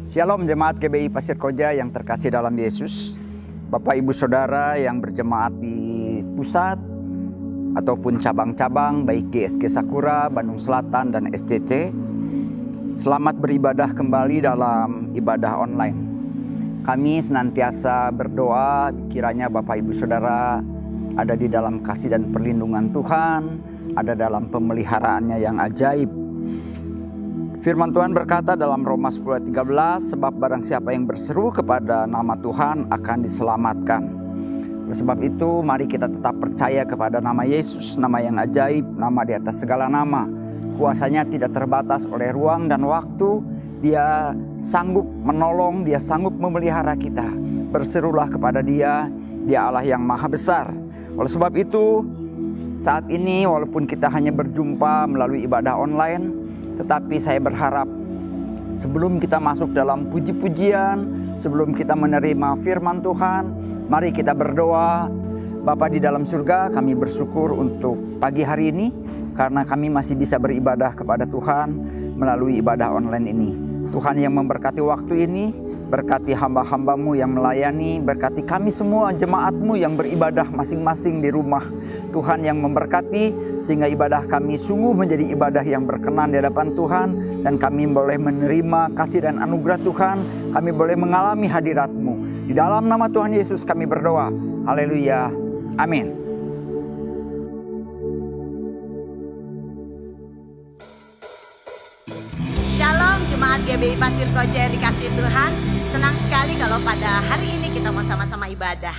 Shalom jemaat GBI Pasir Koja yang terkasih dalam Yesus, Bapak Ibu Saudara yang berjemaat di pusat ataupun cabang-cabang baik GSG Sakura, Bandung Selatan dan SCC. Selamat beribadah kembali dalam ibadah online. Kami senantiasa berdoa kiranya Bapak Ibu Saudara ada di dalam kasih dan perlindungan Tuhan, ada dalam pemeliharaannya yang ajaib. Firman Tuhan berkata dalam Roma 10:13, sebab barang siapa yang berseru kepada nama Tuhan akan diselamatkan. Oleh sebab itu mari kita tetap percaya kepada nama Yesus, nama yang ajaib, nama di atas segala nama. Kuasanya tidak terbatas oleh ruang dan waktu. Dia sanggup menolong, dia sanggup memelihara kita. Berserulah kepada dia, dia Allah yang maha besar. Oleh sebab itu saat ini walaupun kita hanya berjumpa melalui ibadah online, tetapi saya berharap sebelum kita masuk dalam puji-pujian, sebelum kita menerima firman Tuhan, mari kita berdoa. Bapa di dalam surga, kami bersyukur untuk pagi hari ini karena kami masih bisa beribadah kepada Tuhan melalui ibadah online ini. Tuhan yang memberkati waktu ini, berkati hamba-hambamu yang melayani, berkati kami semua jemaatmu yang beribadah masing-masing di rumah. Tuhan yang memberkati sehingga ibadah kami sungguh menjadi ibadah yang berkenan di hadapan Tuhan. Dan kami boleh menerima kasih dan anugerah Tuhan. Kami boleh mengalami hadirat-Mu. Di dalam nama Tuhan Yesus kami berdoa. Haleluya. Amin. Shalom jemaat GBI Pasir Koja yang dikasihi Tuhan. Senang sekali kalau pada hari ini kita mau sama-sama ibadah.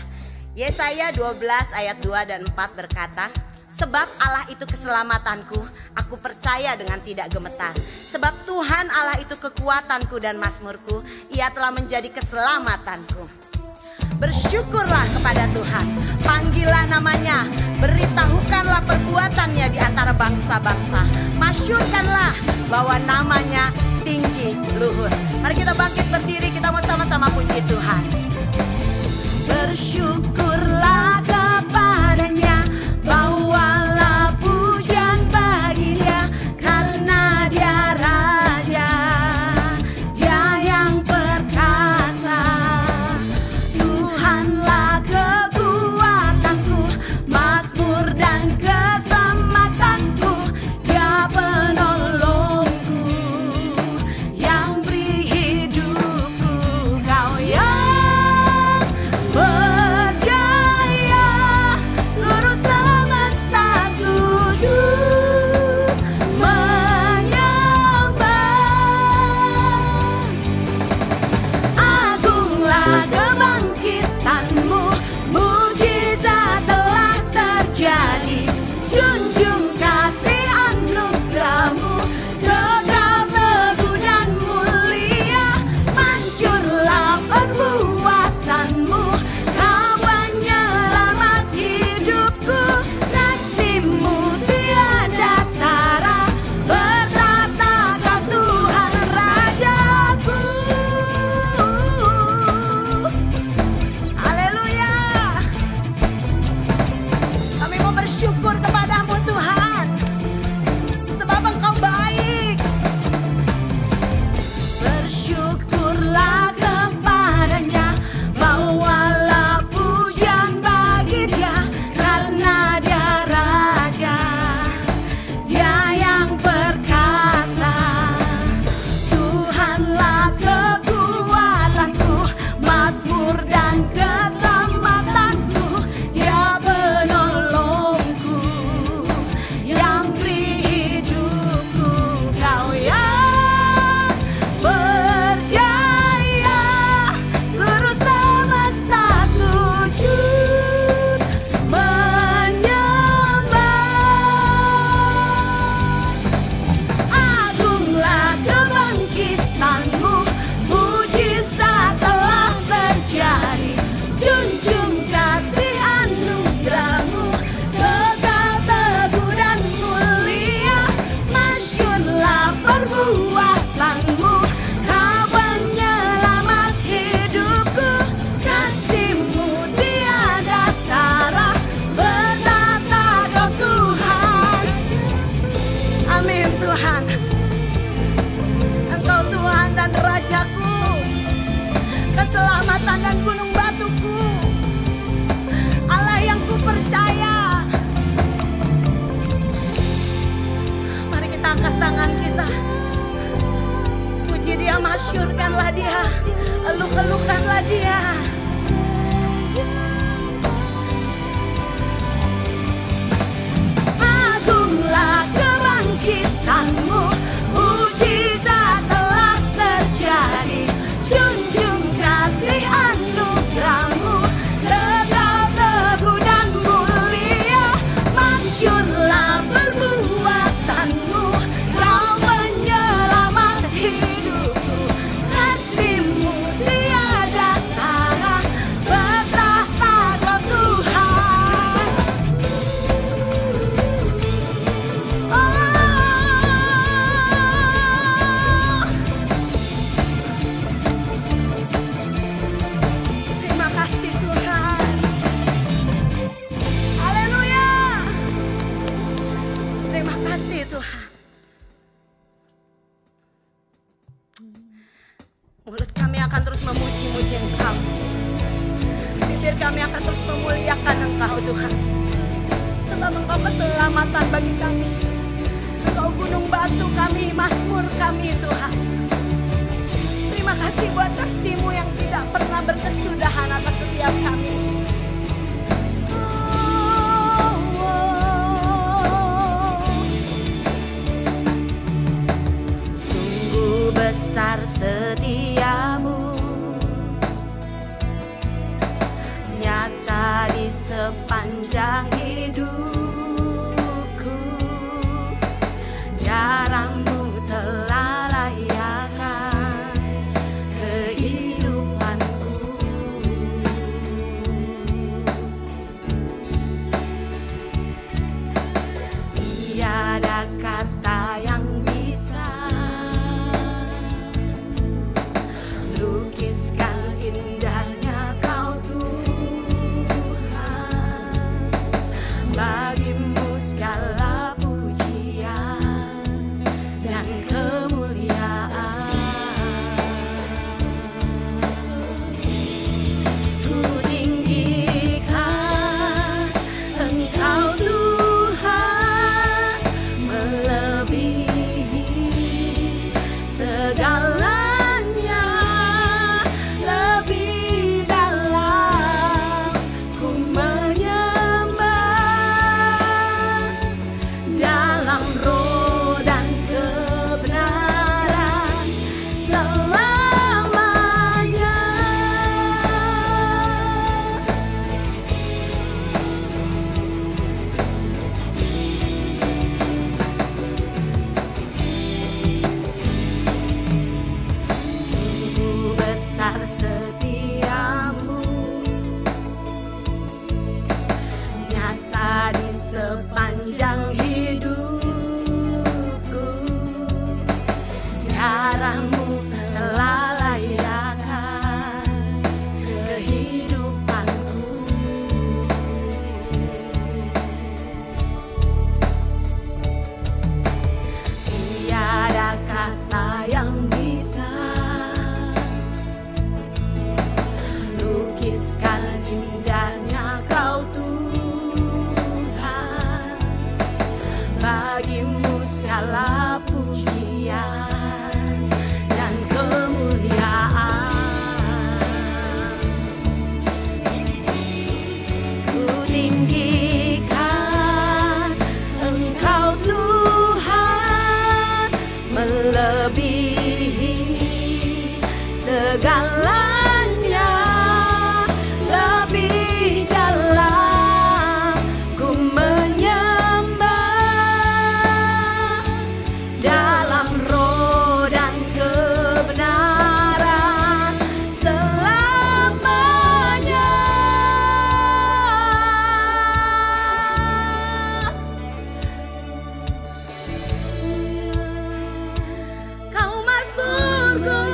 Yesaya 12 ayat 2 dan 4 berkata, sebab Allah itu keselamatanku, aku percaya dengan tidak gemetar. Sebab Tuhan Allah itu kekuatanku dan mazmurku, Ia telah menjadi keselamatanku. Bersyukurlah kepada Tuhan, panggillah namanya, beritahukanlah perbuatannya di antara bangsa-bangsa. Masyurkanlah bahwa namanya tinggi luhur. Mari kita bangkit berdiri, kita mau sama-sama puji Tuhan. Bersyukurlah kepadanya, bawalah pujian bagi Dia, karena Dia Raja, Dia yang perkasa. Tuhanlah kekuatanku, mazmur dan keselamatanku, Dia penolongku. Tuhan dan gunung batuku, Allah yang ku percaya. Mari kita angkat tangan kita, puji Dia, masyurkanlah Dia, eluk-elukanlah Dia. Agunglah kebangkitanmu, mujizat telah terjadi. Junjung kasih anugerahmu, kekal teguh dan mulia. Masyurlah perbuatanmu, Kau penyelamat hidupku. Kasih-Mu tiada tara, bertahta Kau Tuhan. Terima kasih Tuhan. Haleluya. Terima kasih Tuhan. Mulut kami akan terus memuji-muji Engkau. Bibir kami akan terus memuliakan Engkau Tuhan. Sebab Engkau keselamatan bagi kami. Engkau gunung batu kami, mazmur kami Tuhan. Terima kasih buat kasih-Mu yang tidak pernah berkesudahan atas setiap kami. Sungguh besar setiamu, nyata di sepanjang hidupku. Darah-Mu telah layakan kehidupanku. Tiada kata yang bisa lukiskan indahnya Kau Tuhan. Bagi-Mu segala pujian dan kemuliaan. Ku tinggikan Engkau Tuhan, melebihi segalanya. Lebih dalam ku menyembah, dalam roh dan kebenaran selamanya. Sungguh besar setiamu, nyata di sepanjang hidupku. Darah-Mu telah layakan kehidupanku. Tiada kata yang bisa lukiskan indahnya Kau Tuhan. Bagi-Mu segala pujian dan kemuliaan. Ku tinggikan Engkau Tuhan, melebihi segalanya. Lebih dalam ku menyembah, dalam roh dan kebenaran selamanya. Kau mazmurku,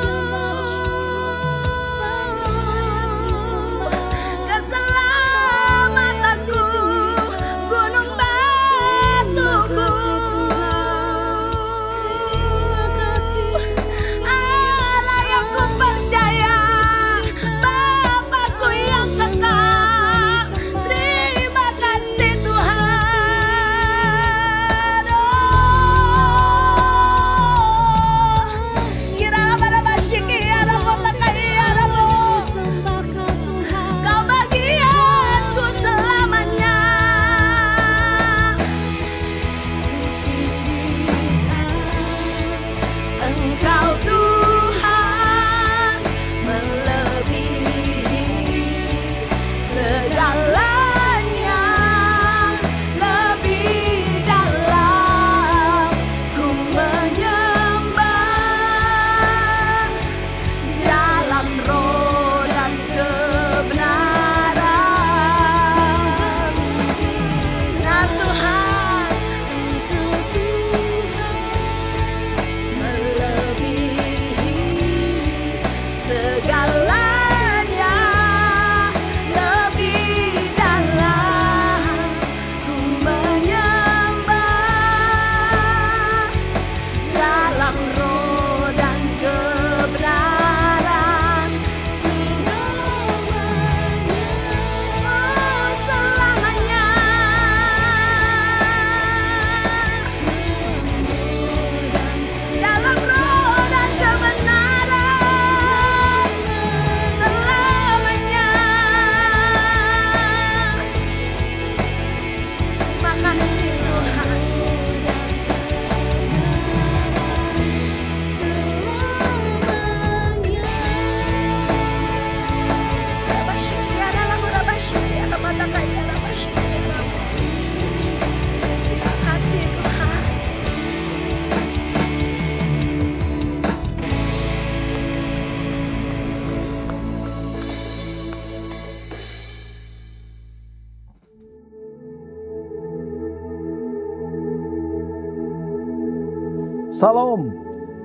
Salam,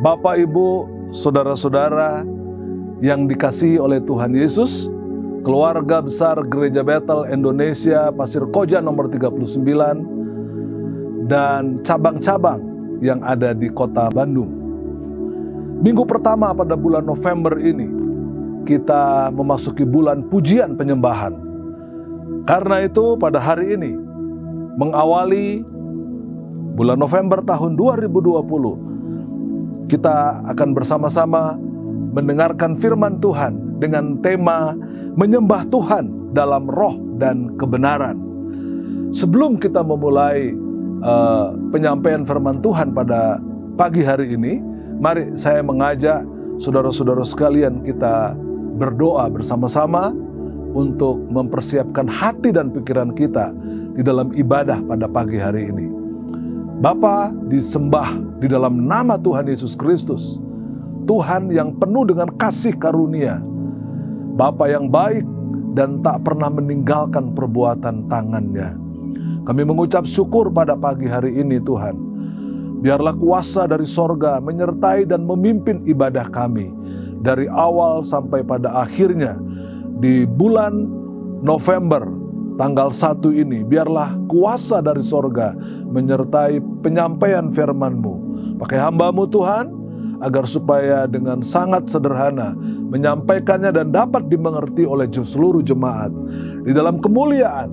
Bapak, Ibu, saudara-saudara yang dikasihi oleh Tuhan Yesus, keluarga besar Gereja Bethel Indonesia Pasir Koja nomor 39, dan cabang-cabang yang ada di kota Bandung. Minggu pertama pada bulan November ini, kita memasuki bulan pujian penyembahan. Karena itu pada hari ini, mengawali bulan November tahun 2020, kita akan bersama-sama mendengarkan firman Tuhan dengan tema menyembah Tuhan dalam roh dan kebenaran. Sebelum kita memulai penyampaian firman Tuhan pada pagi hari ini, mari saya mengajak saudara-saudara sekalian kita berdoa bersama-sama untuk mempersiapkan hati dan pikiran kita di dalam ibadah pada pagi hari ini. Bapa, disembah di dalam nama Tuhan Yesus Kristus, Tuhan yang penuh dengan kasih karunia, Bapa yang baik dan tak pernah meninggalkan perbuatan tangannya. Kami mengucap syukur pada pagi hari ini Tuhan. Biarlah kuasa dari sorga menyertai dan memimpin ibadah kami dari awal sampai pada akhirnya di bulan November tanggal 1 ini. Biarlah kuasa dari sorga menyertai penyampaian firman-Mu. Pakai hamba-Mu Tuhan, agar supaya dengan sangat sederhana menyampaikannya dan dapat dimengerti oleh seluruh jemaat di dalam kemuliaan,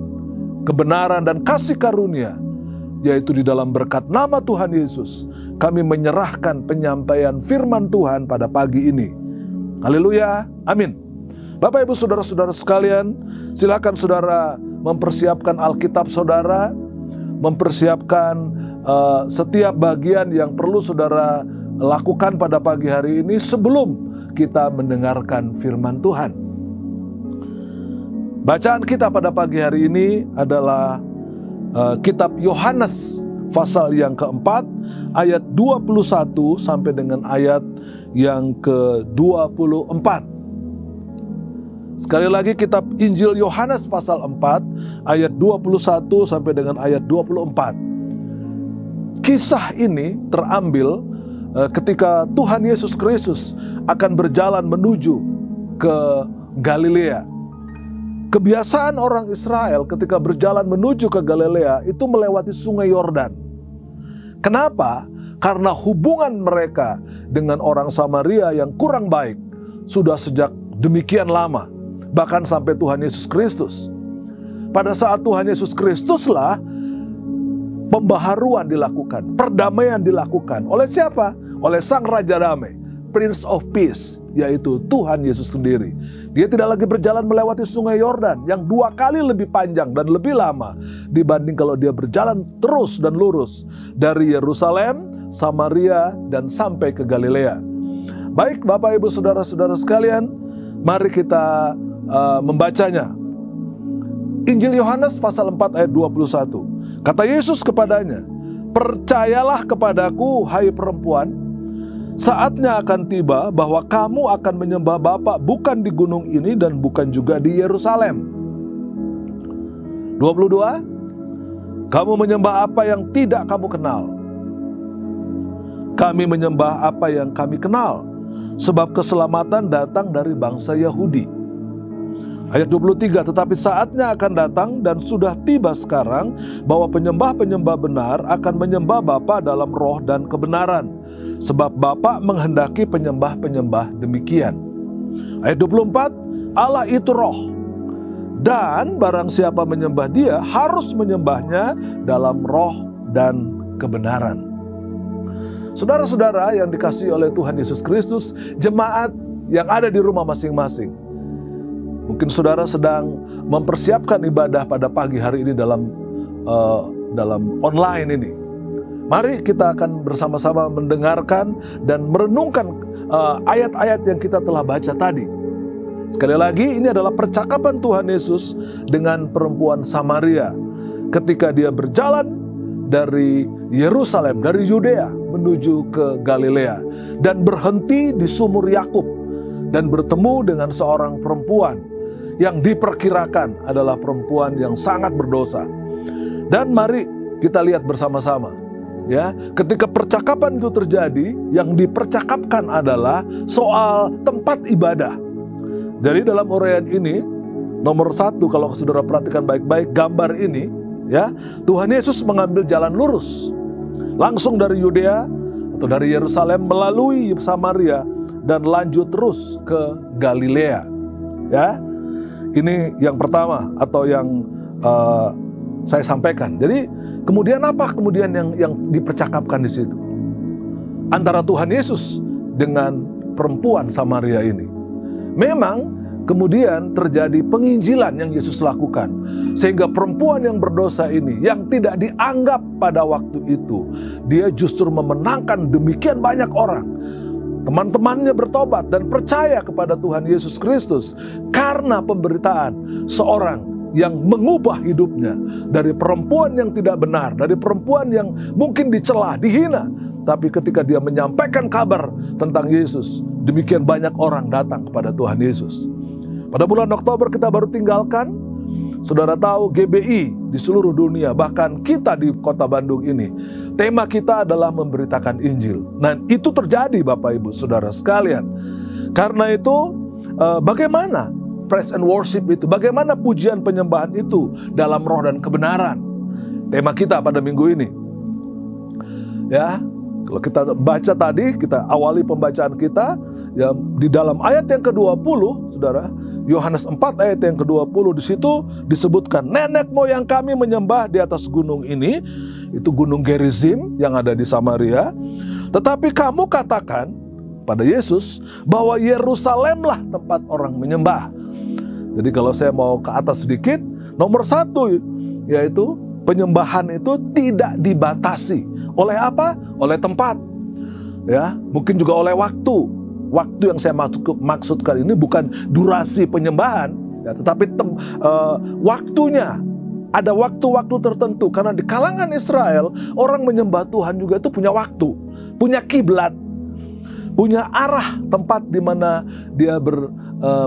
kebenaran dan kasih karunia, yaitu di dalam berkat nama Tuhan Yesus. Kami menyerahkan penyampaian firman Tuhan pada pagi ini. Haleluya, amin. Bapak, Ibu, saudara-saudara sekalian, silakan saudara mempersiapkan Alkitab saudara, mempersiapkan setiap bagian yang perlu saudara lakukan pada pagi hari ini sebelum kita mendengarkan firman Tuhan. Bacaan kita pada pagi hari ini adalah kitab Yohanes pasal yang keempat, ayat 21 sampai dengan ayat yang ke-24. Sekali lagi kitab Injil Yohanes pasal 4 ayat 21 sampai dengan ayat 24. Kisah ini terambil ketika Tuhan Yesus Kristus akan berjalan menuju ke Galilea. Kebiasaan orang Israel ketika berjalan menuju ke Galilea itu melewati sungai Yordan. Kenapa? Karena hubungan mereka dengan orang Samaria yang kurang baik sudah sejak demikian lama, bahkan sampai Tuhan Yesus Kristus. Pada saat Tuhan Yesus Kristuslah pembaharuan dilakukan, perdamaian dilakukan. Oleh siapa? Oleh Sang Raja Damai, Prince of Peace, yaitu Tuhan Yesus sendiri. Dia tidak lagi berjalan melewati sungai Yordan yang 2 kali lebih panjang dan lebih lama dibanding kalau dia berjalan terus dan lurus dari Yerusalem, Samaria, dan sampai ke Galilea. Baik Bapak, Ibu, saudara-saudara sekalian, mari kita membacanya. Injil Yohanes pasal 4 ayat 21. Kata Yesus kepadanya, "Percayalah kepadaku, hai perempuan, saatnya akan tiba bahwa kamu akan menyembah Bapa bukan di gunung ini dan bukan juga di Yerusalem." 22. Kamu menyembah apa yang tidak kamu kenal. Kami menyembah apa yang kami kenal, sebab keselamatan datang dari bangsa Yahudi. Ayat 23, tetapi saatnya akan datang dan sudah tiba sekarang bahwa penyembah-penyembah benar akan menyembah Bapa dalam roh dan kebenaran, sebab Bapa menghendaki penyembah-penyembah demikian. Ayat 24, Allah itu roh, dan barang siapa menyembah Dia harus menyembahnya dalam roh dan kebenaran. Saudara-saudara yang dikasihi oleh Tuhan Yesus Kristus, jemaat yang ada di rumah masing-masing, mungkin saudara sedang mempersiapkan ibadah pada pagi hari ini dalam online ini. Mari kita akan bersama-sama mendengarkan dan merenungkan ayat-ayat yang kita telah baca tadi. Sekali lagi, ini adalah percakapan Tuhan Yesus dengan perempuan Samaria ketika dia berjalan dari Yerusalem, dari Yudea menuju ke Galilea, dan berhenti di sumur Yakub dan bertemu dengan seorang perempuan yang diperkirakan adalah perempuan yang sangat berdosa. Dan mari kita lihat bersama-sama. Ya, ketika percakapan itu terjadi, yang dipercakapkan adalah soal tempat ibadah. Jadi dalam uraian ini, nomor 1, kalau saudara perhatikan baik-baik gambar ini, ya, Tuhan Yesus mengambil jalan lurus langsung dari Yudea atau dari Yerusalem melalui Samaria dan lanjut terus ke Galilea. Ya, ini yang pertama atau yang saya sampaikan. Jadi kemudian apa kemudian yang dipercakapkan di situ antara Tuhan Yesus dengan perempuan Samaria ini? Memang kemudian terjadi penginjilan yang Yesus lakukan, sehingga perempuan yang berdosa ini yang tidak dianggap pada waktu itu, dia justru memenangkan demikian banyak orang. Teman-temannya bertobat dan percaya kepada Tuhan Yesus Kristus karena pemberitaan seorang yang mengubah hidupnya dari perempuan yang tidak benar, dari perempuan yang mungkin dicela, dihina. Tapi ketika dia menyampaikan kabar tentang Yesus, demikian banyak orang datang kepada Tuhan Yesus. Pada bulan Oktober kita baru tinggalkan, saudara tahu GBI di seluruh dunia, bahkan kita di kota Bandung ini, tema kita adalah memberitakan Injil. Nah, itu terjadi Bapak Ibu Saudara sekalian. Karena itu bagaimana praise and worship itu, bagaimana pujian penyembahan itu dalam roh dan kebenaran. Tema kita pada minggu ini. Ya, kalau kita baca tadi, kita awali pembacaan kita ya, di dalam ayat yang ke-20, Saudara, Yohanes 4 ayat yang ke-20, di situ disebutkan nenek moyang kami menyembah di atas gunung ini, itu gunung Gerizim yang ada di Samaria. Tetapi kamu katakan pada Yesus bahwa Yerusalemlah tempat orang menyembah. Jadi kalau saya mau ke atas sedikit, nomor 1 yaitu penyembahan itu tidak dibatasi. Oleh apa? Oleh tempat. Ya, mungkin juga oleh waktu. Waktu yang saya maksudkan ini bukan durasi penyembahan, ya, tetapi waktunya. Ada waktu-waktu tertentu, karena di kalangan Israel orang menyembah Tuhan juga itu punya waktu, punya kiblat, punya arah tempat di mana dia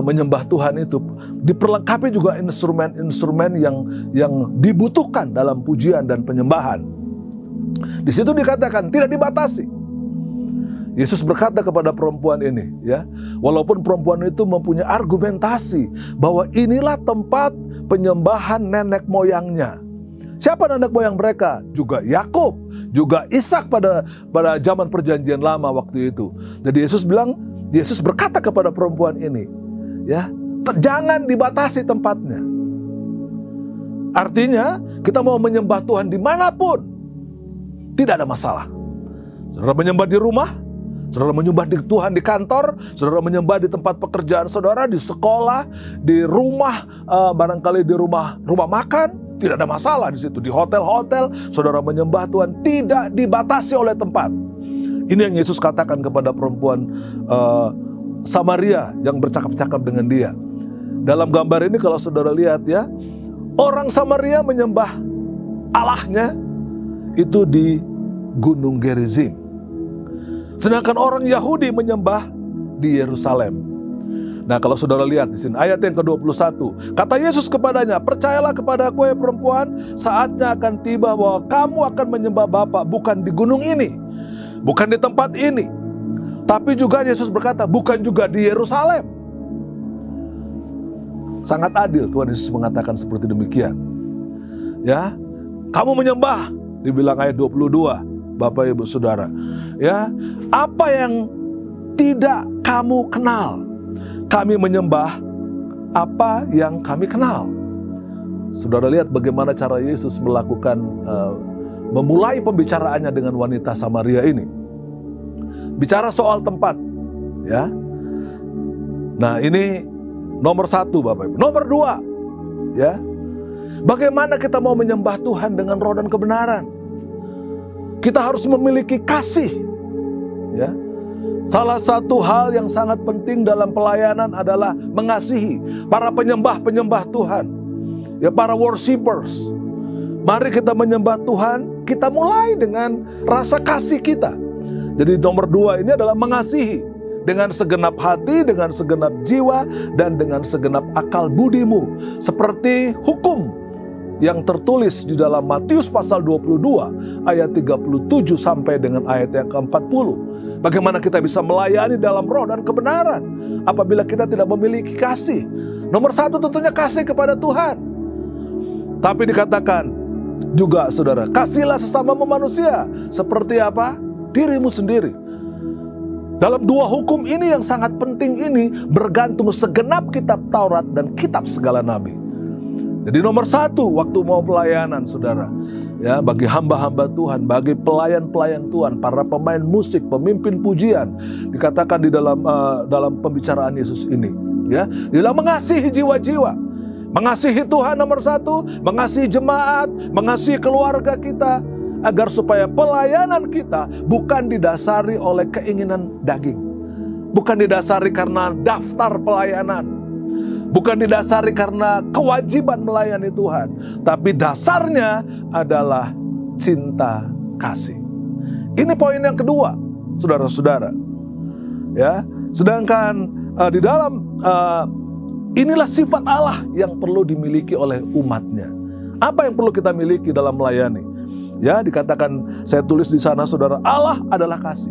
menyembah Tuhan itu. Diperlengkapi juga instrumen-instrumen yang dibutuhkan dalam pujian dan penyembahan. Di situ dikatakan tidak dibatasi. Yesus berkata kepada perempuan ini, ya, walaupun perempuan itu mempunyai argumentasi bahwa inilah tempat penyembahan nenek moyangnya. Siapa nenek moyang mereka? Juga Yakub, juga Ishak pada zaman perjanjian lama waktu itu. Jadi Yesus berkata kepada perempuan ini, ya, jangan dibatasi tempatnya. Artinya kita mau menyembah Tuhan dimanapun, tidak ada masalah. Saudara menyembah di rumah, saudara menyembah di Tuhan di kantor, saudara menyembah di tempat pekerjaan saudara, di sekolah, di rumah, barangkali di rumah makan, tidak ada masalah di situ. Di hotel-hotel, saudara menyembah Tuhan, tidak dibatasi oleh tempat. Ini yang Yesus katakan kepada perempuan Samaria yang bercakap-cakap dengan dia. Dalam gambar ini kalau saudara lihat ya, orang Samaria menyembah Allahnya itu di Gunung Gerizim. Sedangkan orang Yahudi menyembah di Yerusalem. Nah, kalau saudara lihat di sini ayat yang ke-21, kata Yesus kepadanya, percayalah kepada aku ya perempuan, saatnya akan tiba bahwa kamu akan menyembah Bapa bukan di gunung ini, bukan di tempat ini, tapi juga Yesus berkata bukan juga di Yerusalem. Sangat adil Tuhan Yesus mengatakan seperti demikian. Ya, kamu menyembah, dibilang ayat 22. Bapak Ibu Saudara, ya, apa yang tidak kamu kenal, kami menyembah apa yang kami kenal. Saudara lihat bagaimana cara Yesus melakukan memulai pembicaraannya dengan wanita Samaria ini. Bicara soal tempat, ya. Nah, ini nomor 1 Bapak Ibu. Nomor 2, ya, bagaimana kita mau menyembah Tuhan dengan roh dan kebenaran? Kita harus memiliki kasih, ya. Salah satu hal yang sangat penting dalam pelayanan adalah mengasihi para penyembah-penyembah Tuhan, ya, para worshipers. Mari kita menyembah Tuhan, kita mulai dengan rasa kasih kita. Jadi nomor 2 ini adalah mengasihi dengan segenap hati, dengan segenap jiwa, dan dengan segenap akal budimu, seperti hukum yang tertulis di dalam Matius pasal 22 ayat 37 sampai dengan ayat yang ke-40. Bagaimana kita bisa melayani dalam roh dan kebenaran apabila kita tidak memiliki kasih? Nomor satu tentunya kasih kepada Tuhan. Tapi dikatakan juga saudara, kasihlah sesama manusia seperti apa? Dirimu sendiri. Dalam dua hukum ini yang sangat penting ini bergantung segenap kitab Taurat dan kitab segala nabi. Jadi nomor satu waktu mau pelayanan saudara, ya, bagi hamba-hamba Tuhan, bagi pelayan-pelayan Tuhan, para pemain musik, pemimpin pujian, dikatakan di dalam pembicaraan Yesus ini, ya, dalam mengasihi jiwa-jiwa, mengasihi Tuhan nomor satu, mengasihi jemaat, mengasihi keluarga kita, agar supaya pelayanan kita bukan didasari oleh keinginan daging, bukan didasari karena daftar pelayanan, bukan didasari karena kewajiban melayani Tuhan, tapi dasarnya adalah cinta kasih. Ini poin yang kedua, saudara-saudara. Ya, sedangkan di dalam inilah sifat Allah yang perlu dimiliki oleh umatnya. Apa yang perlu kita miliki dalam melayani? Ya, dikatakan, saya tulis di sana saudara, Allah adalah kasih.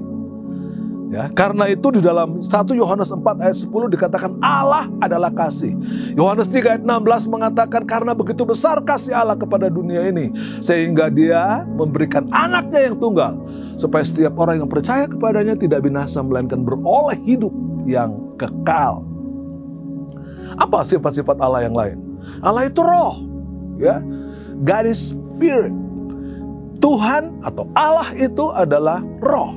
Ya, karena itu di dalam 1 Yohanes 4 ayat 10 dikatakan Allah adalah kasih. Yohanes 3 ayat 16 mengatakan karena begitu besar kasih Allah kepada dunia ini sehingga dia memberikan anaknya yang tunggal supaya setiap orang yang percaya kepadanya tidak binasa melainkan beroleh hidup yang kekal. Apa sifat-sifat Allah yang lain? Allah itu roh, ya. God is spirit. Tuhan atau Allah itu adalah roh.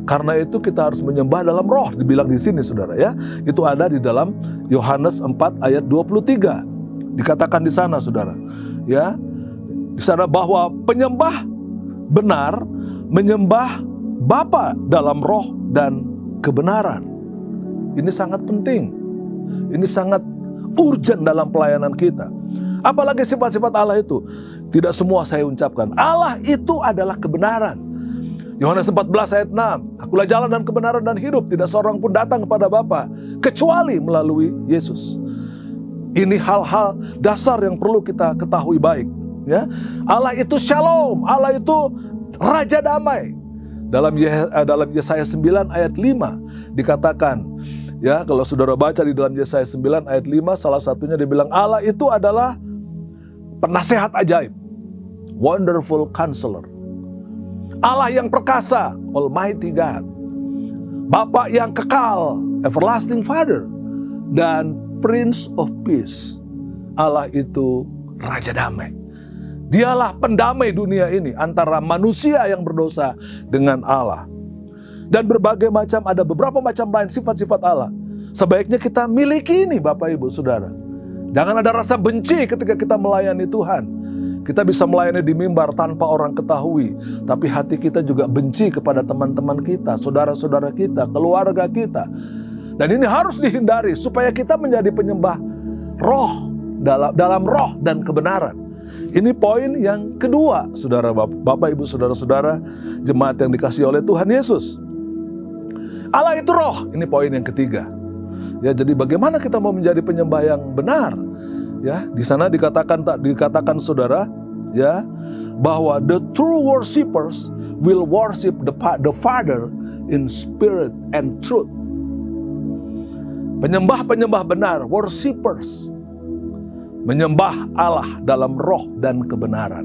Karena itu kita harus menyembah dalam roh, dibilang di sini saudara, ya. Itu ada di dalam Yohanes 4 ayat 23. Dikatakan di sana saudara, ya. Di sana bahwa penyembah benar menyembah Bapa dalam roh dan kebenaran. Ini sangat penting. Ini sangat urgent dalam pelayanan kita. Apalagi sifat-sifat Allah itu. Tidak semua saya ucapkan. Allah itu adalah kebenaran. Yohanes 14 ayat 6. Akulah jalan dan kebenaran dan hidup. Tidak seorang pun datang kepada Bapa kecuali melalui Yesus. Ini hal-hal dasar yang perlu kita ketahui baik. Ya, Allah itu shalom. Allah itu raja damai. Dalam Yesaya 9 ayat 5 dikatakan, ya, kalau saudara baca di dalam Yesaya 9 ayat 5, salah satunya dibilang Allah itu adalah penasehat ajaib, wonderful counselor. Allah yang perkasa, Almighty God. Bapa yang kekal, Everlasting Father. Dan Prince of Peace. Allah itu Raja Damai. Dialah pendamai dunia ini antara manusia yang berdosa dengan Allah. Dan berbagai macam, ada beberapa macam lain sifat-sifat Allah. Sebaiknya kita miliki ini Bapak Ibu Saudara. Jangan ada rasa benci ketika kita melayani Tuhan. Kita bisa melayani di mimbar tanpa orang ketahui. Tapi hati kita juga benci kepada teman-teman kita, saudara-saudara kita, keluarga kita. Dan ini harus dihindari supaya kita menjadi penyembah roh, dalam roh dan kebenaran. Ini poin yang kedua, saudara, Bapak Ibu Saudara-saudara, jemaat yang dikasihi oleh Tuhan Yesus. Allah itu roh, ini poin yang ketiga. Ya, jadi bagaimana kita mau menjadi penyembah yang benar? Ya, di sana dikatakan saudara, ya, bahwa the true worshipers will worship the Father in spirit and truth. Penyembah-penyembah benar, worshipers, menyembah Allah dalam roh dan kebenaran.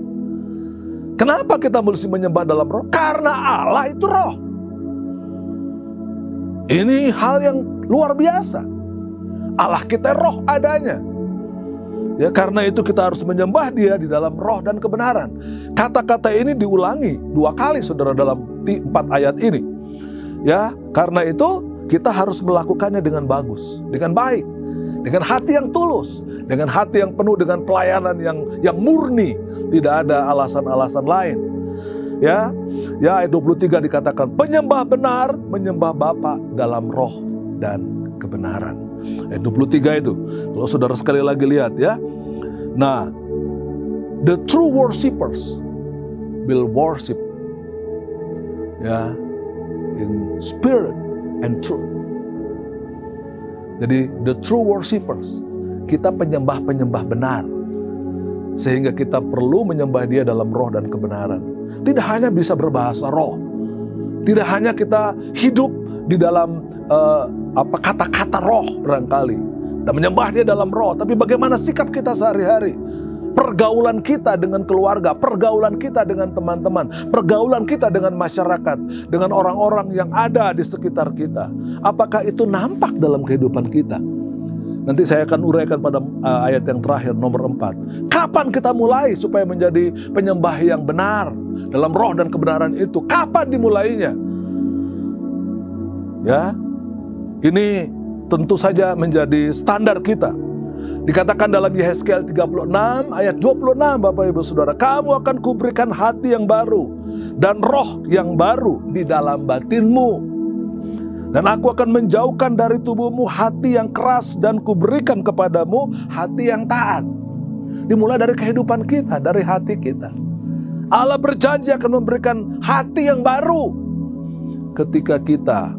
Kenapa kita mesti menyembah dalam roh? Karena Allah itu roh. Ini hal yang luar biasa. Allah kita roh adanya. Ya, karena itu kita harus menyembah Dia di dalam roh dan kebenaran. Kata-kata ini diulangi 2 kali saudara dalam 4 ayat ini. Ya, karena itu kita harus melakukannya dengan bagus, dengan baik, dengan hati yang tulus, dengan hati yang penuh dengan pelayanan yang murni, tidak ada alasan-alasan lain. Ya, ayat 23 dikatakan penyembah benar menyembah Bapa dalam roh dan kebenaran. Ayat 23 itu, kalau saudara sekali lagi lihat ya. Nah, the true worshipers will worship, ya, in spirit and truth. Jadi the true worshipers, kita penyembah-penyembah benar. Sehingga kita perlu menyembah Dia dalam roh dan kebenaran. Tidak hanya bisa berbahasa roh, tidak hanya kita hidup di dalam kata-kata roh barangkali dan menyembah Dia dalam roh, tapi bagaimana sikap kita sehari-hari? Pergaulan kita dengan keluarga, pergaulan kita dengan teman-teman, pergaulan kita dengan masyarakat, dengan orang-orang yang ada di sekitar kita. Apakah itu nampak dalam kehidupan kita? Nanti saya akan uraikan pada ayat yang terakhir, nomor 4. Kapan kita mulai supaya menjadi penyembah yang benar dalam roh dan kebenaran itu? Kapan dimulainya? Ya, ini tentu saja menjadi standar kita. Dikatakan dalam Yehezkiel 36 ayat 26, Bapak Ibu Saudara, kamu akan kuberikan hati yang baru dan roh yang baru di dalam batinmu. Dan aku akan menjauhkan dari tubuhmu hati yang keras dan kuberikan kepadamu hati yang taat. Dimulai dari kehidupan kita, dari hati kita. Allah berjanji akan memberikan hati yang baru ketika kita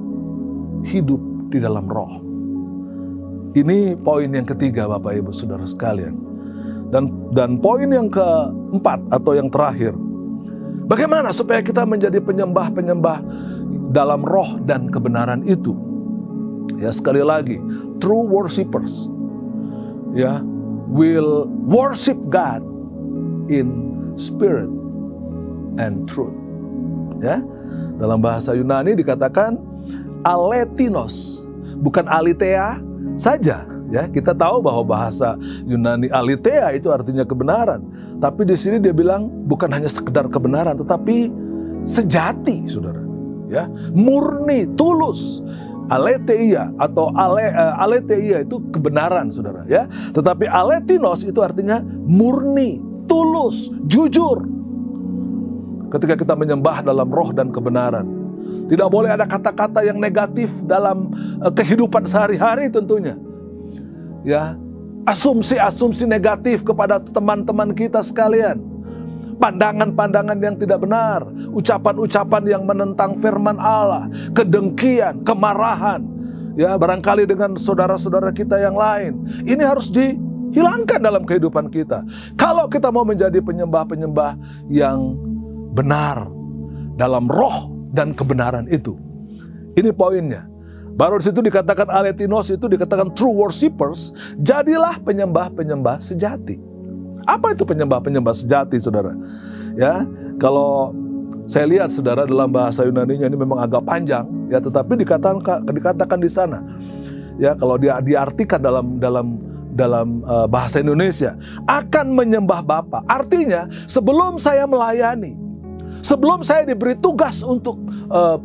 hidup di dalam roh. Ini poin yang ketiga, Bapak Ibu Saudara sekalian. Dan poin yang keempat atau yang terakhir, bagaimana supaya kita menjadi penyembah-penyembah dalam roh dan kebenaran itu? Ya, sekali lagi, true worshipers ya will worship God in spirit and truth. Ya, dalam bahasa Yunani dikatakan aletinos, bukan aletheia saja. Ya, kita tahu bahwa bahasa Yunani aletheia itu artinya kebenaran. Tapi di sini dia bilang bukan hanya sekedar kebenaran, tetapi sejati, saudara. Ya, murni, tulus. Aletheia atau aletheia itu kebenaran, saudara. Ya, tetapi aletinos itu artinya murni, tulus, jujur. Ketika kita menyembah dalam roh dan kebenaran, tidak boleh ada kata-kata yang negatif dalam kehidupan sehari-hari tentunya. Ya, asumsi-asumsi negatif kepada teman-teman kita sekalian. Pandangan-pandangan yang tidak benar, ucapan-ucapan yang menentang firman Allah, kedengkian, kemarahan, ya barangkali dengan saudara-saudara kita yang lain. Ini harus dihilangkan dalam kehidupan kita. Kalau kita mau menjadi penyembah-penyembah yang benar dalam roh dan kebenaran itu. Ini poinnya. Baru di situ dikatakan aletinos, itu dikatakan true worshipers. Jadilah penyembah-penyembah sejati. Apa itu penyembah-penyembah sejati, saudara? Ya, kalau saya lihat, saudara, dalam bahasa Yunaninya ini memang agak panjang, ya, tetapi dikatakan di sana, ya, kalau dia diartikan dalam bahasa Indonesia, akan menyembah Bapa. Artinya, sebelum saya melayani, sebelum saya diberi tugas untuk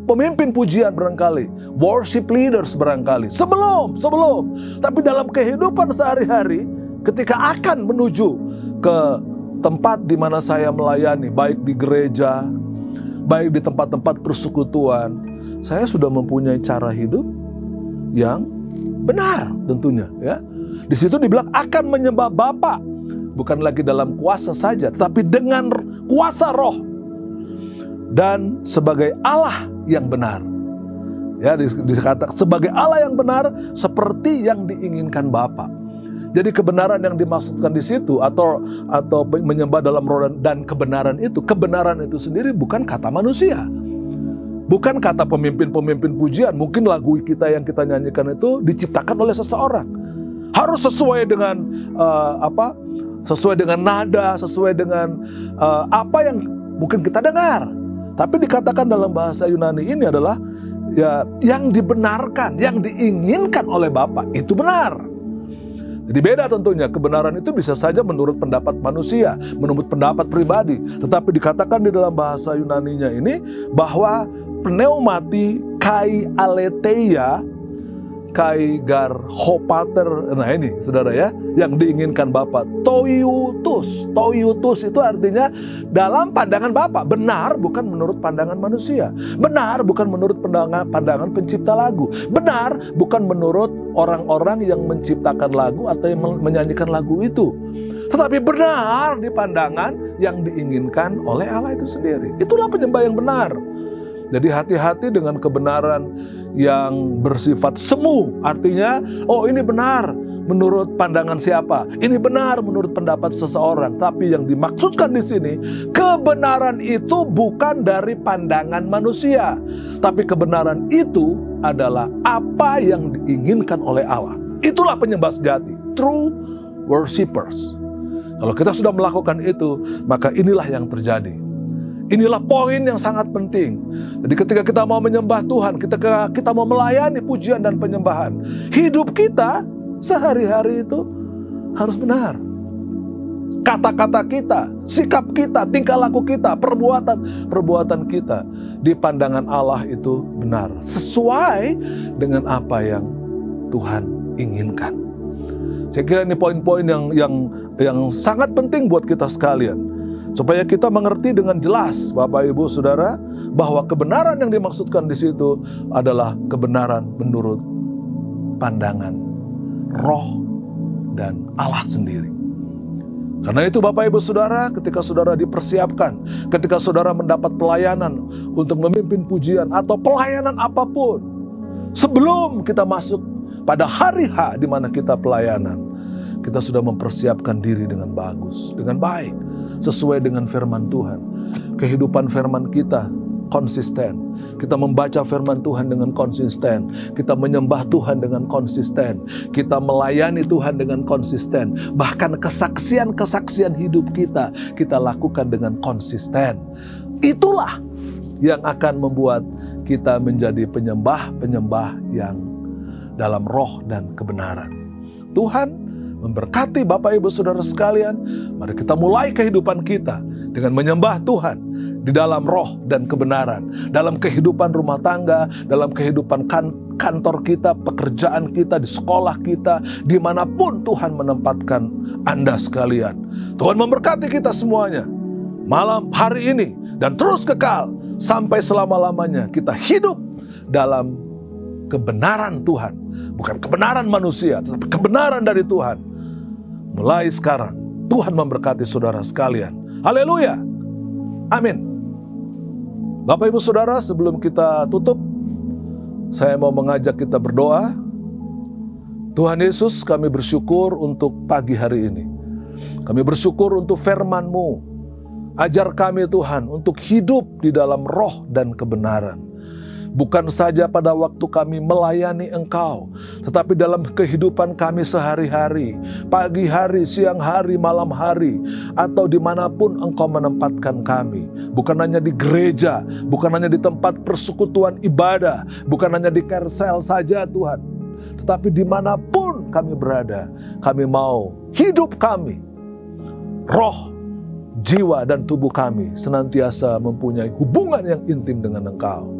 pemimpin pujian barangkali, worship leaders barangkali, sebelum, tapi dalam kehidupan sehari-hari, ketika akan menuju ke tempat di mana saya melayani, baik di gereja, baik di tempat-tempat persekutuan, saya sudah mempunyai cara hidup yang benar tentunya. Ya, di situ dibilang akan menyembah Bapa, bukan lagi dalam kuasa saja, tetapi dengan kuasa roh dan sebagai Allah yang benar. Ya, dikatakan sebagai Allah yang benar seperti yang diinginkan Bapa. Jadi kebenaran yang dimaksudkan di situ atau menyembah dalam roh dan kebenaran itu sendiri bukan kata manusia. Bukan kata pemimpin-pemimpin pujian. Mungkin lagu kita yang kita nyanyikan itu diciptakan oleh seseorang. Harus sesuai dengan sesuai dengan nada, sesuai dengan apa yang mungkin kita dengar. Tapi dikatakan dalam bahasa Yunani ini adalah ya, yang dibenarkan, yang diinginkan oleh Bapa itu benar. Jadi beda tentunya, kebenaran itu bisa saja menurut pendapat manusia, menurut pendapat pribadi. Tetapi dikatakan di dalam bahasa Yunaninya ini bahwa pneumati kai aletheia kai gar hopater. Nah ini, saudara ya, yang diinginkan Bapa. Toiutus itu artinya dalam pandangan Bapa. Benar bukan menurut pandangan manusia. Benar bukan menurut pandangan pencipta lagu. Benar bukan menurut orang-orang yang menciptakan lagu atau yang menyanyikan lagu itu. Tetapi benar di pandangan yang diinginkan oleh Allah itu sendiri. Itulah penyembah yang benar. Jadi hati-hati dengan kebenaran yang bersifat semu. Artinya, oh ini benar. menurut pandangan siapa. Ini benar menurut pendapat seseorang. Tapi yang dimaksudkan di sini, kebenaran itu bukan dari pandangan manusia. Tapi kebenaran itu adalah apa yang diinginkan oleh Allah. Itulah penyembah sejati, true worshippers. Kalau kita sudah melakukan itu, maka inilah yang terjadi. Inilah poin yang sangat penting. Jadi ketika kita mau menyembah Tuhan, ketika kita mau melayani pujian dan penyembahan, hidup kita sehari-hari itu harus benar. Kata-kata kita, sikap kita, tingkah laku kita, perbuatan kita di pandangan Allah itu benar, sesuai dengan apa yang Tuhan inginkan. Saya kira ini poin-poin yang sangat penting buat kita sekalian, supaya kita mengerti dengan jelas, Bapak Ibu Saudara, bahwa kebenaran yang dimaksudkan di situ adalah kebenaran menurut pandangan Roh dan Allah sendiri. Karena itu Bapak Ibu Saudara, ketika saudara dipersiapkan, ketika saudara mendapat pelayanan untuk memimpin pujian atau pelayanan apapun, sebelum kita masuk pada hari H di mana kita pelayanan, kita sudah mempersiapkan diri dengan bagus, dengan baik, sesuai dengan firman Tuhan. Kehidupan firman kita konsisten. Kita membaca firman Tuhan dengan konsisten. Kita menyembah Tuhan dengan konsisten. Kita melayani Tuhan dengan konsisten. Bahkan kesaksian-kesaksian hidup kita lakukan dengan konsisten. Itulah yang akan membuat kita menjadi penyembah-penyembah yang dalam roh dan kebenaran. Tuhan memberkati Bapak Ibu Saudara sekalian. Mari kita mulai kehidupan kita dengan menyembah Tuhan di dalam roh dan kebenaran, dalam kehidupan rumah tangga, dalam kehidupan kantor kita, pekerjaan kita, di sekolah kita, dimanapun Tuhan menempatkan Anda sekalian. Tuhan memberkati kita semuanya malam hari ini dan terus kekal sampai selama-lamanya kita hidup dalam kebenaran Tuhan, bukan kebenaran manusia, tetapi kebenaran dari Tuhan. Mulai sekarang Tuhan memberkati saudara sekalian. Haleluya. Amin. Bapak Ibu Saudara, sebelum kita tutup, saya mau mengajak kita berdoa. Tuhan Yesus, kami bersyukur untuk pagi hari ini. Kami bersyukur untuk firman-Mu. Ajar kami Tuhan untuk hidup di dalam roh dan kebenaran. Bukan saja pada waktu kami melayani Engkau, tetapi dalam kehidupan kami sehari-hari, pagi hari, siang hari, malam hari, atau dimanapun Engkau menempatkan kami. Bukan hanya di gereja, bukan hanya di tempat persekutuan ibadah, bukan hanya di Kersel saja Tuhan, tetapi dimanapun kami berada, kami mau hidup kami, roh, jiwa, dan tubuh kami senantiasa mempunyai hubungan yang intim dengan Engkau.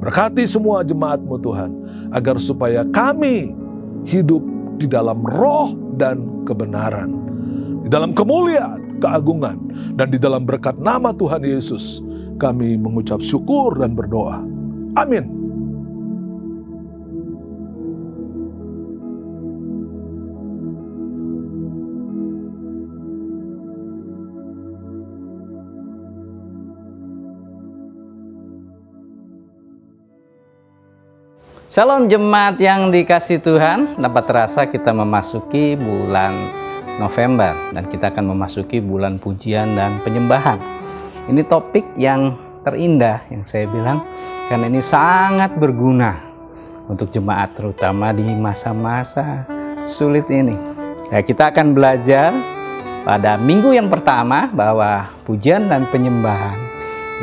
Berkati semua jemaat-Mu Tuhan, agar supaya kami hidup di dalam roh dan kebenaran, di dalam kemuliaan, keagungan, dan di dalam berkat nama Tuhan Yesus, kami mengucap syukur dan berdoa. Amin. Shalom jemaat yang dikasih Tuhan, dapat terasa kita memasuki bulan November dan kita akan memasuki bulan pujian dan penyembahan. Ini topik yang terindah yang saya bilang, karena ini sangat berguna untuk jemaat terutama di masa-masa sulit ini. Ya, kita akan belajar pada minggu yang pertama bahwa pujian dan penyembahan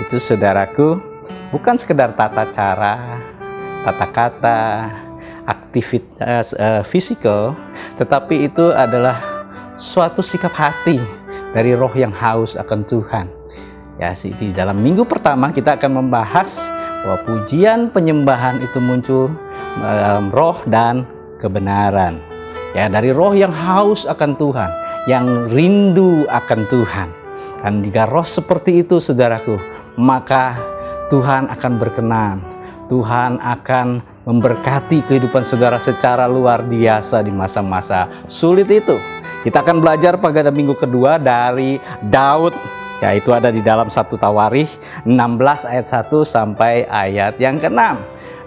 itu saudaraku bukan sekedar tata cara, kata-kata, aktivitas fisikal, tetapi itu adalah suatu sikap hati dari roh yang haus akan Tuhan. Ya, di dalam minggu pertama kita akan membahas bahwa pujian penyembahan itu muncul dalam roh dan kebenaran. Ya, dari roh yang haus akan Tuhan, yang rindu akan Tuhan. Dan jika roh seperti itu, saudaraku, maka Tuhan akan berkenan. Tuhan akan memberkati kehidupan saudara secara luar biasa di masa-masa sulit itu. Kita akan belajar pada minggu kedua dari Daud, yaitu ada di dalam 1 Tawarikh 16 ayat 1 sampai ayat yang ke-6.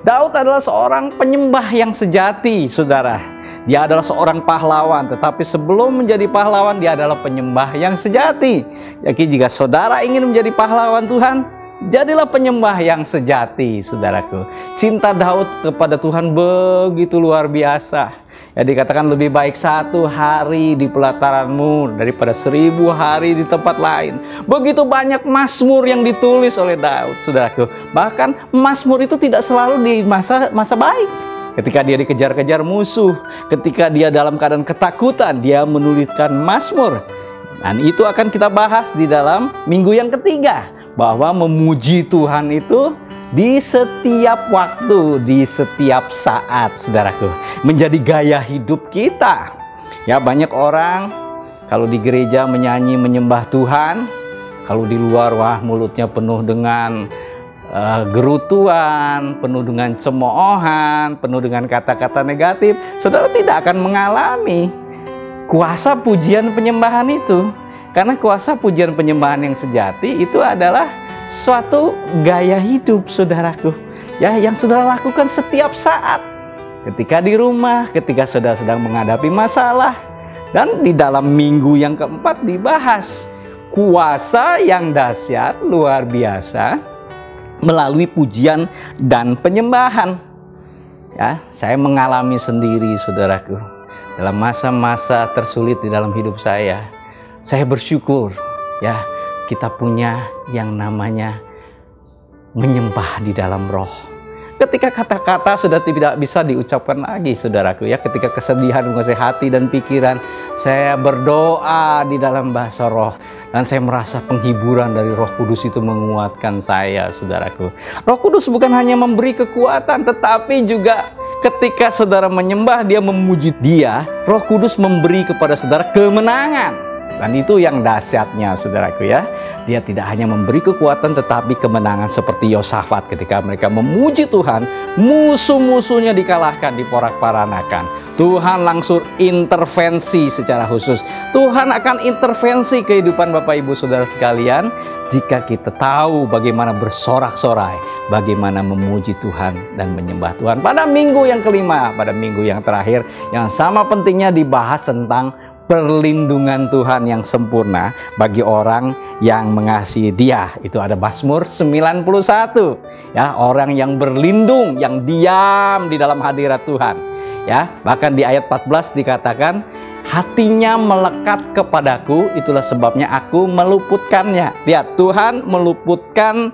Daud adalah seorang penyembah yang sejati, saudara. Dia adalah seorang pahlawan, tetapi sebelum menjadi pahlawan, dia adalah penyembah yang sejati. Jadi jika saudara ingin menjadi pahlawan Tuhan, jadilah penyembah yang sejati, saudaraku. Cinta Daud kepada Tuhan begitu luar biasa. Ya, dikatakan lebih baik 1 hari di pelataranmu daripada 1000 hari di tempat lain. Begitu banyak mazmur yang ditulis oleh Daud, saudaraku. Bahkan mazmur itu tidak selalu di masa baik. Ketika dia dikejar-kejar musuh, ketika dia dalam keadaan ketakutan, dia menuliskan mazmur. Dan itu akan kita bahas di dalam minggu yang ketiga, bahwa memuji Tuhan itu di setiap waktu, di setiap saat, saudaraku, menjadi gaya hidup kita. Ya, banyak orang kalau di gereja menyanyi menyembah Tuhan, kalau di luar wah mulutnya penuh dengan gerutuan, penuh dengan cemoohan, penuh dengan kata-kata negatif. Saudara tidak akan mengalami kuasa pujian penyembahan itu. Karena kuasa pujian penyembahan yang sejati itu adalah suatu gaya hidup, saudaraku, ya, yang saudara lakukan setiap saat, ketika di rumah, ketika saudara sedang menghadapi masalah. Dan di dalam minggu yang keempat dibahas kuasa yang dahsyat luar biasa melalui pujian dan penyembahan. Ya, saya mengalami sendiri, saudaraku, dalam masa-masa tersulit di dalam hidup saya bersyukur, ya, kita punya yang namanya menyembah di dalam roh. Ketika kata-kata sudah tidak bisa diucapkan lagi, saudaraku, ya, ketika kesedihan menguasai hati dan pikiran, saya berdoa di dalam bahasa roh. Dan saya merasa penghiburan dari Roh Kudus itu menguatkan saya, saudaraku. Roh Kudus bukan hanya memberi kekuatan, tetapi juga ketika saudara menyembah, dia memuji dia, Roh Kudus memberi kepada saudara kemenangan. Dan itu yang dahsyatnya, saudaraku, ya. Dia tidak hanya memberi kekuatan, tetapi kemenangan seperti Yosafat ketika mereka memuji Tuhan, musuh-musuhnya dikalahkan, diporak-paranakan. Tuhan langsung intervensi secara khusus. Tuhan akan intervensi kehidupan Bapak Ibu Saudara sekalian jika kita tahu bagaimana bersorak-sorai, bagaimana memuji Tuhan dan menyembah Tuhan. Pada minggu yang kelima, pada minggu yang terakhir, yang sama pentingnya dibahas tentang perlindungan Tuhan yang sempurna bagi orang yang mengasihi Dia. Itu ada Mazmur 91. Ya, orang yang berlindung, yang diam di dalam hadirat Tuhan. Ya, bahkan di ayat 14 dikatakan, hatinya melekat kepadaku, itulah sebabnya aku meluputkannya. Lihat, Tuhan meluputkan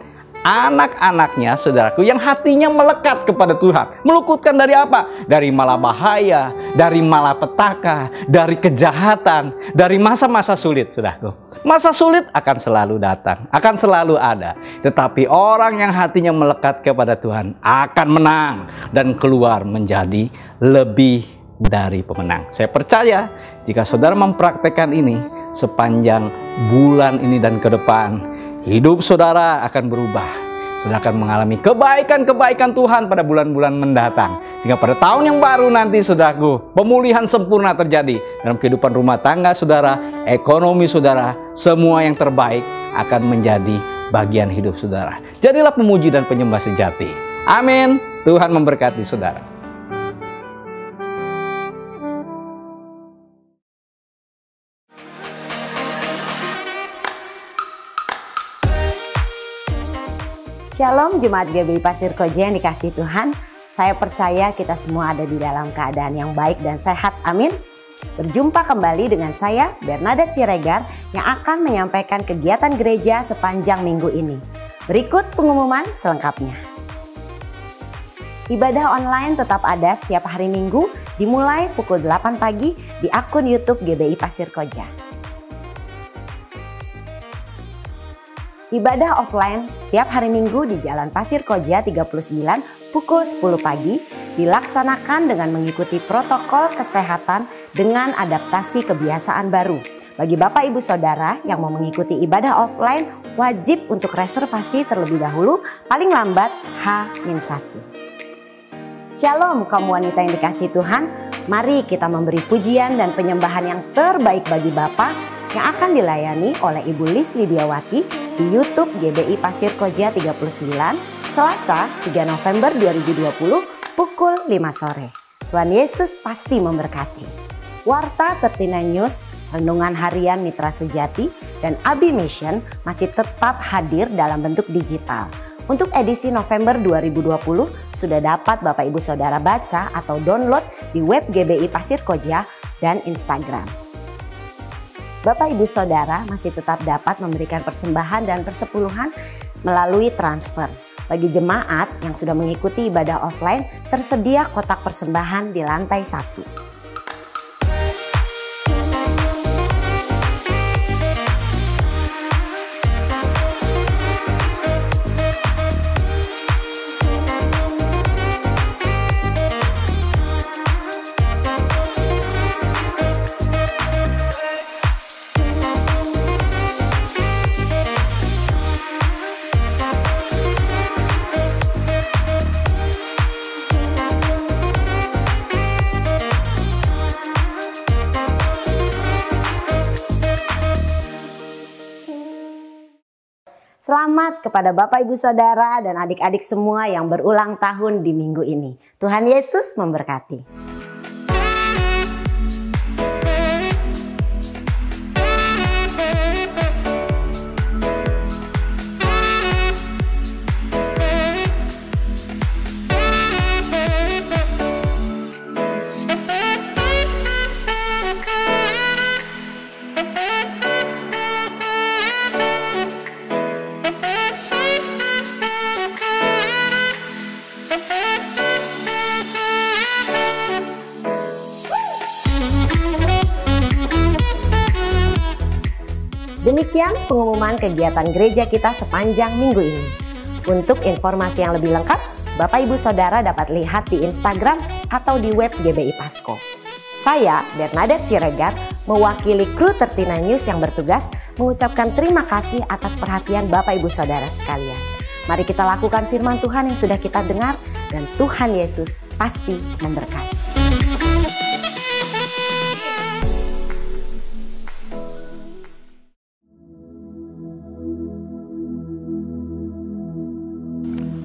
anak-anaknya, saudaraku, yang hatinya melekat kepada Tuhan. Meluputkan dari apa? Dari malapetaka, dari malapetaka, dari kejahatan, dari masa-masa sulit, saudaraku. Masa sulit akan selalu datang, akan selalu ada. Tetapi orang yang hatinya melekat kepada Tuhan akan menang dan keluar menjadi lebih dari pemenang. Saya percaya jika saudara mempraktekkan ini sepanjang bulan ini dan ke depan, hidup saudara akan berubah. Saudara akan mengalami kebaikan-kebaikan Tuhan pada bulan-bulan mendatang. Sehingga pada tahun yang baru nanti, saudaraku, pemulihan sempurna terjadi dalam kehidupan rumah tangga saudara, ekonomi saudara, semua yang terbaik akan menjadi bagian hidup saudara. Jadilah pemuji dan penyembah sejati. Amin. Tuhan memberkati saudara. Shalom Jemaat GBI Pasir Koja yang dikasihi Tuhan. Saya percaya kita semua ada di dalam keadaan yang baik dan sehat. Amin. Berjumpa kembali dengan saya Bernadette Siregar yang akan menyampaikan kegiatan gereja sepanjang minggu ini. Berikut pengumuman selengkapnya. Ibadah online tetap ada setiap hari Minggu dimulai pukul 8 pagi di akun YouTube GBI Pasir Koja. Ibadah offline setiap hari Minggu di Jalan Pasir Koja 39 pukul 10 pagi dilaksanakan dengan mengikuti protokol kesehatan dengan adaptasi kebiasaan baru. Bagi Bapak Ibu Saudara yang mau mengikuti ibadah offline wajib untuk reservasi terlebih dahulu paling lambat H-1. Shalom kaum wanita yang dikasihi Tuhan, mari kita memberi pujian dan penyembahan yang terbaik bagi Bapa yang akan dilayani oleh Ibu Lis Lidiawati di YouTube GBI Pasir Koja 39 Selasa 3 November 2020 pukul 5 sore. Tuhan Yesus pasti memberkati. Warta 39 News, Renungan Harian Mitra Sejati, dan Abi Mission masih tetap hadir dalam bentuk digital. Untuk edisi November 2020 sudah dapat Bapak Ibu Saudara baca atau download di web GBI Pasir Koja dan Instagram. Bapak Ibu Saudara masih tetap dapat memberikan persembahan dan persepuluhan melalui transfer. Bagi jemaat yang sudah mengikuti ibadah offline, tersedia kotak persembahan di lantai 1. Selamat kepada Bapak Ibu Saudara dan adik-adik semua yang berulang tahun di minggu ini. Tuhan Yesus memberkati. Demikian pengumuman kegiatan gereja kita sepanjang minggu ini. Untuk informasi yang lebih lengkap, Bapak Ibu Saudara dapat lihat di Instagram atau di web GBI Pasko. Saya, Bernadette Siregar, mewakili kru 39 News yang bertugas mengucapkan terima kasih atas perhatian Bapak Ibu Saudara sekalian. Mari kita lakukan firman Tuhan yang sudah kita dengar dan Tuhan Yesus pasti memberkati.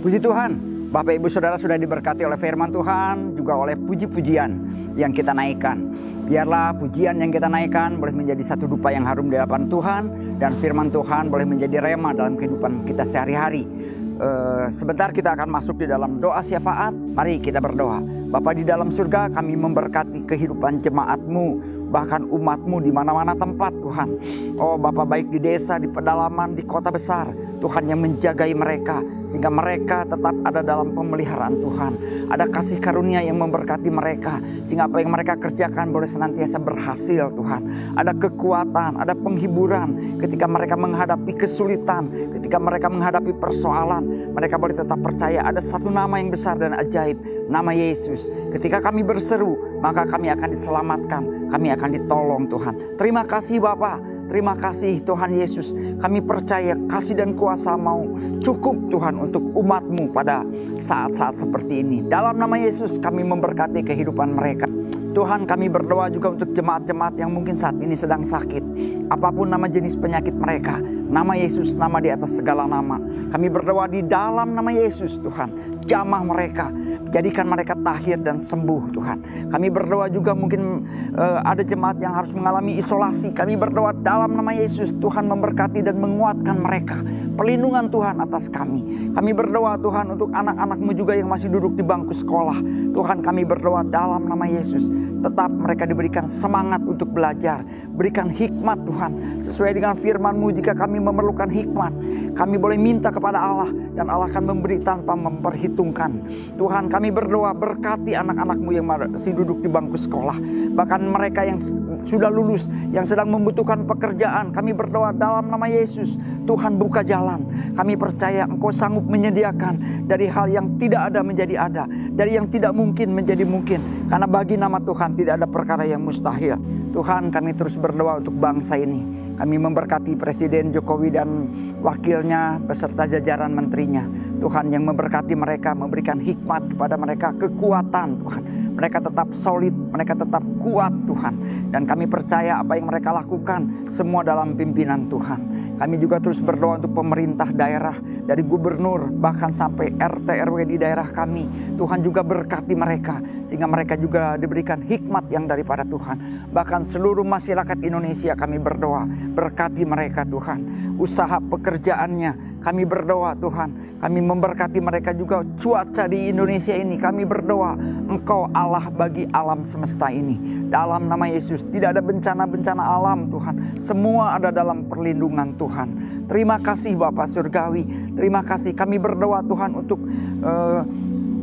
Puji Tuhan, Bapak Ibu Saudara sudah diberkati oleh firman Tuhan, juga oleh puji-pujian yang kita naikkan. Biarlah pujian yang kita naikkan boleh menjadi satu dupa yang harum di hadapan Tuhan, dan firman Tuhan boleh menjadi rema dalam kehidupan kita sehari-hari. Sebentar kita akan masuk di dalam doa syafaat. Mari kita berdoa. Bapa di dalam surga, kami memberkati kehidupan jemaat-Mu, bahkan umat-Mu di mana-mana tempat Tuhan. Oh Bapa, baik di desa, di pedalaman, di kota besar, Tuhan yang menjagai mereka sehingga mereka tetap ada dalam pemeliharaan Tuhan. Ada kasih karunia yang memberkati mereka sehingga apa yang mereka kerjakan boleh senantiasa berhasil Tuhan. Ada kekuatan, ada penghiburan ketika mereka menghadapi kesulitan, ketika mereka menghadapi persoalan, mereka boleh tetap percaya ada satu nama yang besar dan ajaib, nama Yesus. Ketika kami berseru, maka kami akan diselamatkan, kami akan ditolong Tuhan. Terima kasih Bapa. Terima kasih Tuhan Yesus. Kami percaya kasih dan kuasa mau cukup Tuhan untuk umat-Mu pada saat-saat seperti ini. Dalam nama Yesus kami memberkati kehidupan mereka. Tuhan, kami berdoa juga untuk jemaat-jemaat yang mungkin saat ini sedang sakit. Apapun nama jenis penyakit mereka, nama Yesus nama di atas segala nama. Kami berdoa di dalam nama Yesus Tuhan, jamah mereka, jadikan mereka tahir dan sembuh Tuhan. Kami berdoa juga mungkin ada jemaat yang harus mengalami isolasi. Kami berdoa dalam nama Yesus Tuhan memberkati dan menguatkan mereka. Perlindungan Tuhan atas kami. Kami berdoa Tuhan untuk anak-anak-Mu juga yang masih duduk di bangku sekolah. Tuhan, kami berdoa dalam nama Yesus, tetap mereka diberikan semangat untuk belajar. Berikan hikmat Tuhan, sesuai dengan firman-Mu. Jika kami memerlukan hikmat, kami boleh minta kepada Allah, dan Allah akan memberi tanpa memperhitungkan. Tuhan, kami berdoa berkati anak-anak-Mu yang masih duduk di bangku sekolah. Bahkan mereka yang sudah lulus, yang sedang membutuhkan pekerjaan, kami berdoa dalam nama Yesus. Tuhan, buka jalan. Kami percaya Engkau sanggup menyediakan dari hal yang tidak ada menjadi ada, dari yang tidak mungkin menjadi mungkin. Karena bagi nama Tuhan tidak ada perkara yang mustahil. Tuhan, kami terus berdoa untuk bangsa ini. Kami memberkati Presiden Jokowi dan wakilnya beserta jajaran menterinya. Tuhan, yang memberkati mereka, memberikan hikmat kepada mereka, kekuatan Tuhan. Mereka tetap solid, mereka tetap kuat Tuhan. Dan kami percaya apa yang mereka lakukan semua dalam pimpinan Tuhan. Kami juga terus berdoa untuk pemerintah daerah, dari gubernur bahkan sampai RT RW di daerah kami. Tuhan juga berkati mereka, sehingga mereka juga diberikan hikmat yang daripada Tuhan. Bahkan seluruh masyarakat Indonesia kami berdoa, berkati mereka Tuhan. Usaha pekerjaannya kami berdoa Tuhan. Kami memberkati mereka juga. Cuaca di Indonesia ini kami berdoa, Engkau Allah bagi alam semesta ini. Dalam nama Yesus tidak ada bencana-bencana alam Tuhan. Semua ada dalam perlindungan Tuhan. Terima kasih Bapa Surgawi. Terima kasih, kami berdoa Tuhan untuk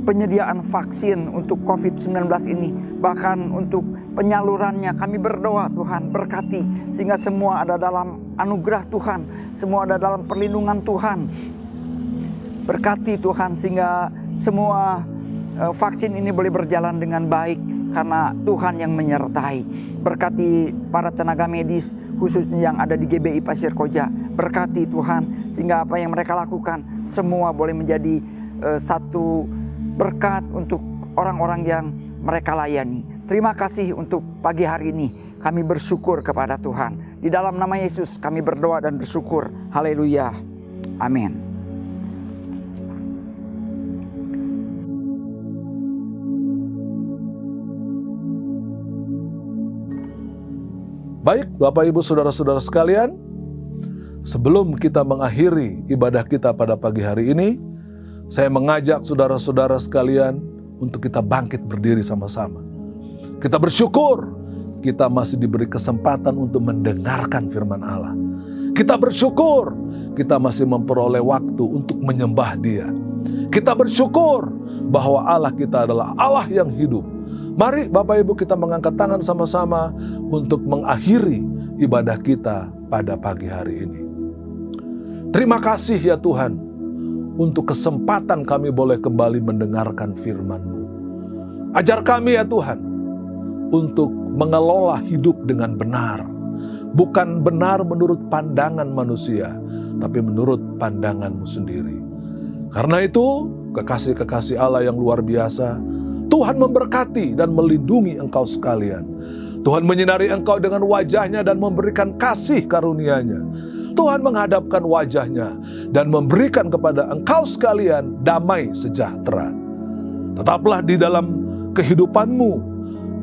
penyediaan vaksin untuk COVID-19 ini. Bahkan untuk penyalurannya kami berdoa Tuhan, berkati. Sehingga semua ada dalam anugerah Tuhan. Semua ada dalam perlindungan Tuhan. Berkati Tuhan sehingga semua vaksin ini boleh berjalan dengan baik. Karena Tuhan yang menyertai. Berkati para tenaga medis khususnya yang ada di GBI Pasir Koja. Berkati Tuhan sehingga apa yang mereka lakukan semua boleh menjadi satu berkat untuk orang-orang yang mereka layani. Terima kasih untuk pagi hari ini. Kami bersyukur kepada Tuhan. Di dalam nama Yesus kami berdoa dan bersyukur. Haleluya. Amin. Baik, Bapak Ibu Saudara-saudara sekalian, sebelum kita mengakhiri ibadah kita pada pagi hari ini, saya mengajak saudara-saudara sekalian untuk kita bangkit berdiri sama-sama. Kita bersyukur kita masih diberi kesempatan untuk mendengarkan firman Allah. Kita bersyukur kita masih memperoleh waktu untuk menyembah Dia. Kita bersyukur bahwa Allah kita adalah Allah yang hidup. Mari Bapak Ibu kita mengangkat tangan sama-sama untuk mengakhiri ibadah kita pada pagi hari ini. Terima kasih ya Tuhan untuk kesempatan kami boleh kembali mendengarkan firman-Mu. Ajar kami ya Tuhan untuk mengelola hidup dengan benar. Bukan benar menurut pandangan manusia, tapi menurut pandangan-Mu sendiri. Karena itu, kekasih-kekasih Allah yang luar biasa, Tuhan memberkati dan melindungi engkau sekalian. Tuhan menyinari engkau dengan wajah-Nya dan memberikan kasih karunia-Nya. Tuhan menghadapkan wajah-Nya dan memberikan kepada engkau sekalian damai sejahtera. Tetaplah di dalam kehidupanmu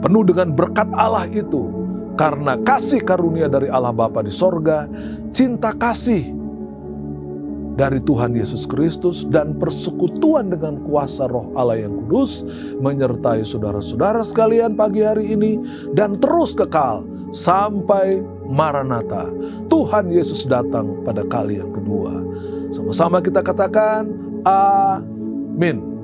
penuh dengan berkat Allah itu. Karena kasih karunia dari Allah Bapa di sorga, cinta kasih dari Tuhan Yesus Kristus dan persekutuan dengan kuasa Roh Allah yang kudus menyertai saudara-saudara sekalian pagi hari ini dan terus kekal sampai Maranatha. Tuhan Yesus datang pada kali yang kedua. Sama-sama kita katakan amin.